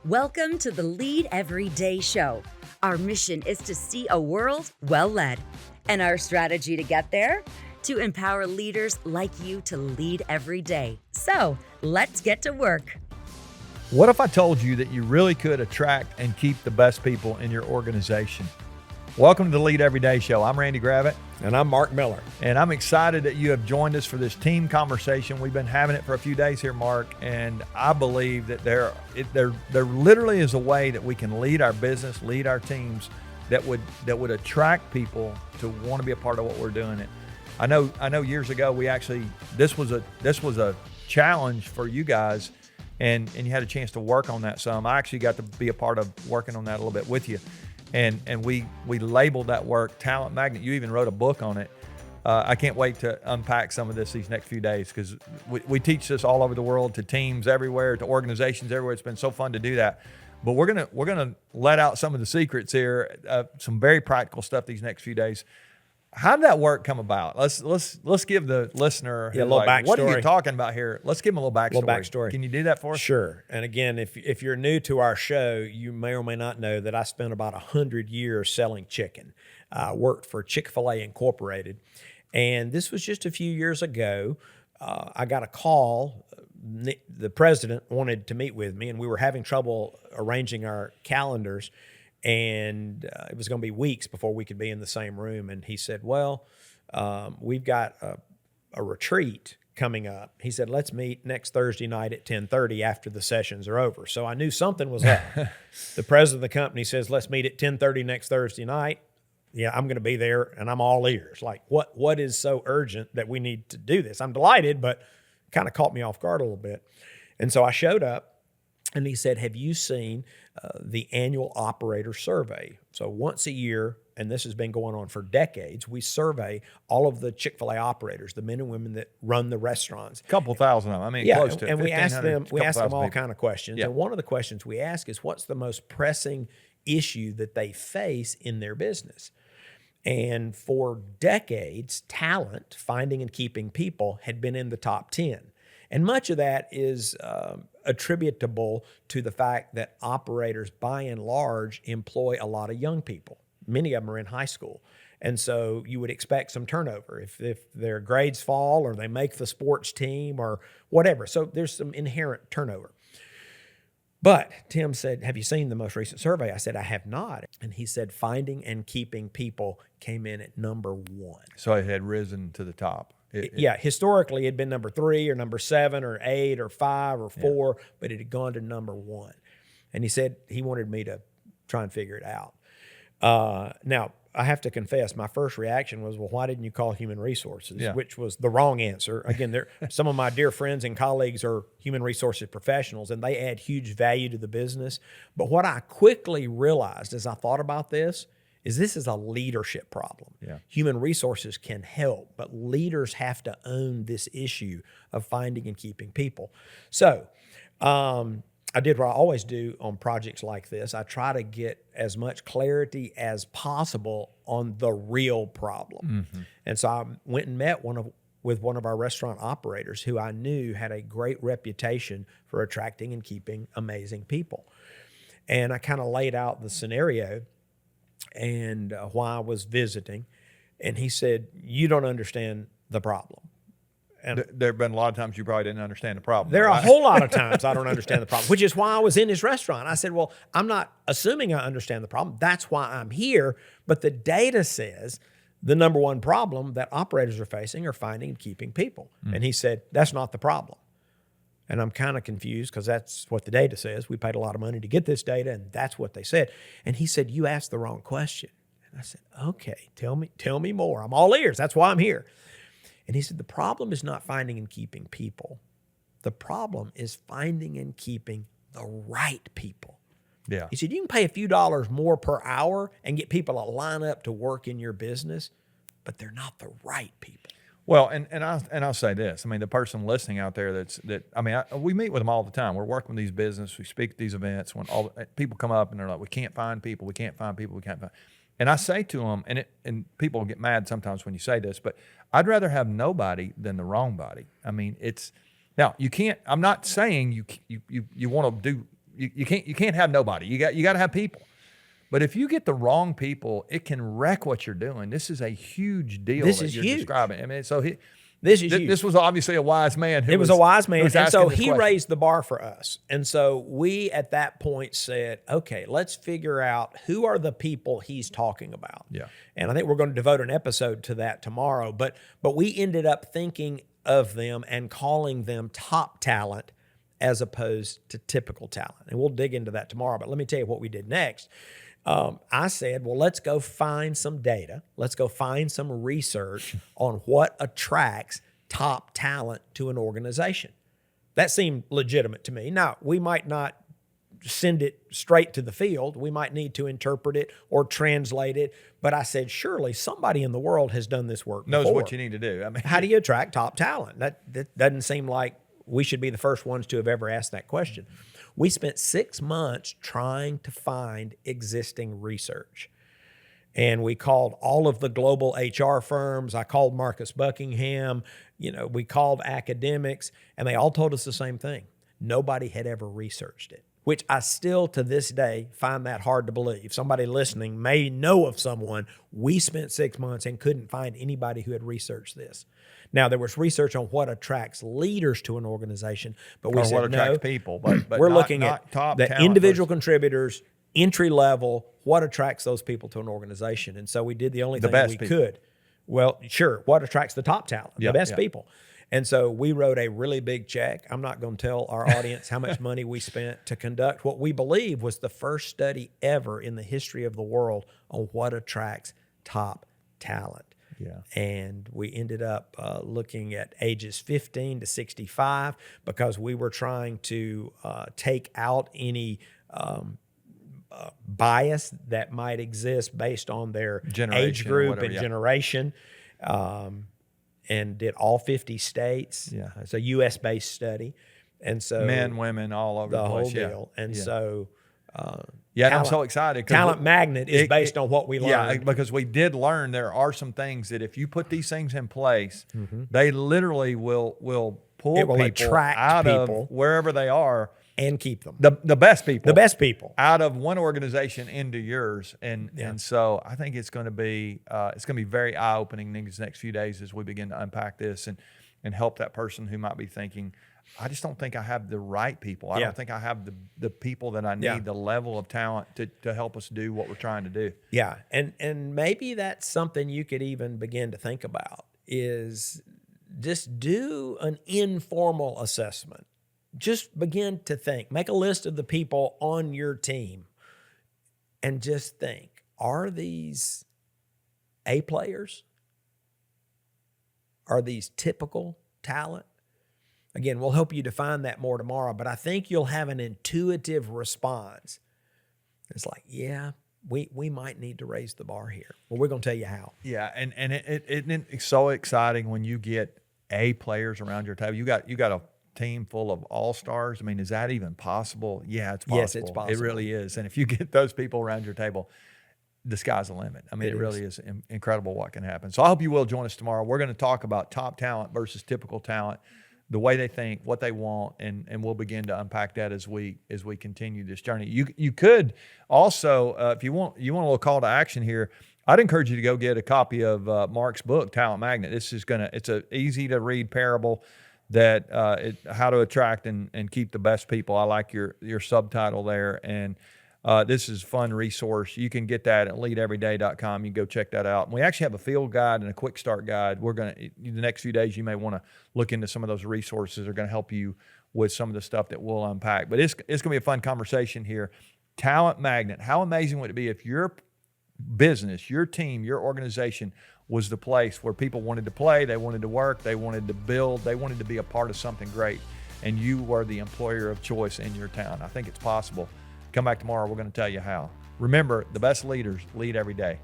Welcome to the Lead Every Day show. Our mission is to see a world well led. And our strategy to get there? To empower leaders like you to lead every day. So let's get to work. What if I told you that you really could attract and keep the best people in your organization? Welcome to the Lead Every Day show. I'm Randy Gravitt. And I'm Mark Miller. And I'm excited that you have joined us for this team conversation. We've been having it for a few days here, Mark, and I believe that there literally is a way that we can lead our business, lead our teams that would attract people to want to be a part of what we're doing. It. I know years ago this was a challenge for you guys, and you had a chance to work on that some. I actually got to be a part of working on that a little bit with you. And we labeled that work Talent Magnet. You even wrote a book on it. I can't wait to unpack some of this these next few days, because we teach this all over the world to teams everywhere, to organizations everywhere. It's been so fun to do that. But we're gonna let out some of the secrets here, some very practical stuff these next few days. How did that work come about? Let's give the listener a little backstory. What are you talking about here? Let's give them a little backstory. Can you do that for us? Sure. And again, if you're new to our show, you may or may not know that I spent about 100 years selling chicken. I worked for Chick-fil-A Incorporated. And this was just a few years ago. I got a call. The president wanted to meet with me, and we were having trouble arranging our calendars. And it was going to be weeks before we could be in the same room. And he said, well, we've got a retreat coming up. He said, let's meet next Thursday night at 10:30 after the sessions are over. So I knew something was up. The president of the company says, let's meet at 10:30 next Thursday night. Yeah, I'm going to be there, and I'm all ears. Like, what is so urgent that we need to do this? I'm delighted, but kind of caught me off guard a little bit. And so I showed up. And he said, have you seen the annual operator survey? So once a year, and this has been going on for decades, we survey all of the Chick-fil-A operators, the men and women that run the restaurants. A couple thousand of them. I mean, yeah, close to and we ask them all kind of questions. Yeah. And one of the questions we ask is, what's the most pressing issue that they face in their business? And for decades, talent, finding and keeping people, had been in the top 10. And much of that is attributable to the fact that operators, by and large, employ a lot of young people. Many of them are in high school. And so you would expect some turnover if their grades fall or they make the sports team or whatever. So there's some inherent turnover. But Tim said, have you seen the most recent survey? I said, I have not. And he said, finding and keeping people came in at number 1. So it had risen to the top. Historically, it had been number 3 or number 7 or 8 or 5 or 4, but it had gone to number 1. And he said he wanted me to try and figure it out. Now, I have to confess, my first reaction was, well, why didn't you call human resources? Yeah. Which was the wrong answer. Again, some of my dear friends and colleagues are human resources professionals, and they add huge value to the business. But what I quickly realized as I thought about this is a leadership problem. Yeah. Human resources can help, but leaders have to own this issue of finding and keeping people. So I did what I always do on projects like this. I try to get as much clarity as possible on the real problem. Mm-hmm. And so I went and met with one of our restaurant operators who I knew had a great reputation for attracting and keeping amazing people. And I kind of laid out the scenario and why I was visiting. And he said, you don't understand the problem. And there have been a lot of times you probably didn't understand the problem. There are right? a whole lot of times I don't understand the problem, which is why I was in his restaurant. I said, well, I'm not assuming I understand the problem. That's why I'm here. But the data says the number one problem that operators are facing are finding and keeping people. And he said, that's not the problem. And I'm kind of confused because that's what the data says. We paid a lot of money to get this data, and that's what they said. And he said, you asked the wrong question. And I said, okay, tell me more. I'm all ears. That's why I'm here. And he said, the problem is not finding and keeping people. The problem is finding and keeping the right people. Yeah. He said, you can pay a few dollars more per hour and get people to line up to work in your business, but they're not the right people. Well, and I'll say this. I mean, the person listening out there we meet with them all the time. We're working with these businesses. We speak at these events when people come up and they're like, we can't find people. And I say to them, and people get mad sometimes when you say this, but I'd rather have nobody than the wrong body. I mean, now you can't. I'm not saying you want to do you can't have nobody. You got to have people. But if you get the wrong people, it can wreck what you're doing. This is a huge deal This that is you're huge. describing. I mean, so This is huge. this was obviously a wise man. It was a wise man. who's And so asking this he question. raised the bar for us. And so we at that point said, okay, let's figure out who are the people he's talking about. Yeah. And I think we're going to devote an episode to that tomorrow. But we ended up thinking of them and calling them top talent as opposed to typical talent. And we'll dig into that tomorrow. But let me tell you what we did next. I said, well, let's go find some data. Let's go find some research on what attracts top talent to an organization. That seemed legitimate to me. Now, we might not send it straight to the field. We might need to interpret it or translate it. But I said, surely somebody in the world has done this work knows before. what you need to do. I mean, How do you attract top talent? That doesn't seem like we should be the first ones to have ever asked that question. We spent 6 months trying to find existing research. And we called all of the global HR firms. I called Marcus Buckingham. We called academics, and they all told us the same thing. Nobody had ever researched it, which I still to this day find that hard to believe. Somebody listening may know of someone. We spent 6 months and couldn't find anybody who had researched this. Now, there was research on what attracts leaders to an organization, but we or said what attracts no. people. But We're not, looking not at top the talent individual versus contributors, entry level, what attracts those people to an organization. And so we did the only thing best we people. could. Well, sure, what attracts the top talent, Yeah, the best yeah. people. And so we wrote a really big check. I'm not going to tell our audience how much money we spent to conduct what we believe was the first study ever in the history of the world on what attracts top talent. Yeah. And we ended up looking at ages 15 to 65 because we were trying to take out any bias that might exist based on their Generation age or group whatever, and yeah. generation. And did all 50 states. Yeah. It's a U.S.-based study. And so men, women, all over the, the whole place. Yeah. deal. And yeah. so Yeah, and I'm talent- so excited. 'cause Talent Magnet is based on what we learned. Yeah, because we did learn there are some things that if you put these things in place, they literally will pull It will people attract out people. of wherever they are, And keep them. the best people. The best people. out of one organization into yours, and so I think it's going to be very eye opening these next few days as we begin to unpack this and help that person who might be thinking, I just don't think I have the right people. I Yeah. don't think I have the people that I need, Yeah. the level of talent to help us do what we're trying to do. Yeah, and maybe that's something you could even begin to think about is just do an informal assessment. Just begin to think. Make a list of the people on your team and just think, are these A players? Are these typical talent? Again, we'll help you define that more tomorrow, but I think you'll have an intuitive response. It's like, yeah, we might need to raise the bar here. Well, we're going to tell you how. Yeah, and it's so exciting when you get A players around your table. You got a team full of all-stars. I mean, is that even possible? Yeah, it's possible. Yes, it's possible. It really is. And if you get those people around your table, the sky's the limit. I mean, It it really is incredible what can happen. So I hope you will join us tomorrow. We're going to talk about top talent versus typical talent, the way they think, what they want, and we'll begin to unpack that as we continue this journey. You could also, if you want a little call to action here, I'd encourage you to go get a copy of Mark's book, Talent Magnet. It's a easy to read parable that how to attract and keep the best people. I like your subtitle there, and this is a fun resource. You can get that at leadeveryday.com. You can go check that out. And we actually have a field guide and a quick start guide. We're going to, the next few days, you may want to look into some of those resources. They're going to help you with some of the stuff that we'll unpack. But it's going to be a fun conversation here. Talent Magnet. How amazing would it be if your business, your team, your organization was the place where people wanted to play, they wanted to work, they wanted to build, they wanted to be a part of something great, and you were the employer of choice in your town? I think it's possible. Come back tomorrow. We're going to tell you how. Remember, the best leaders lead every day.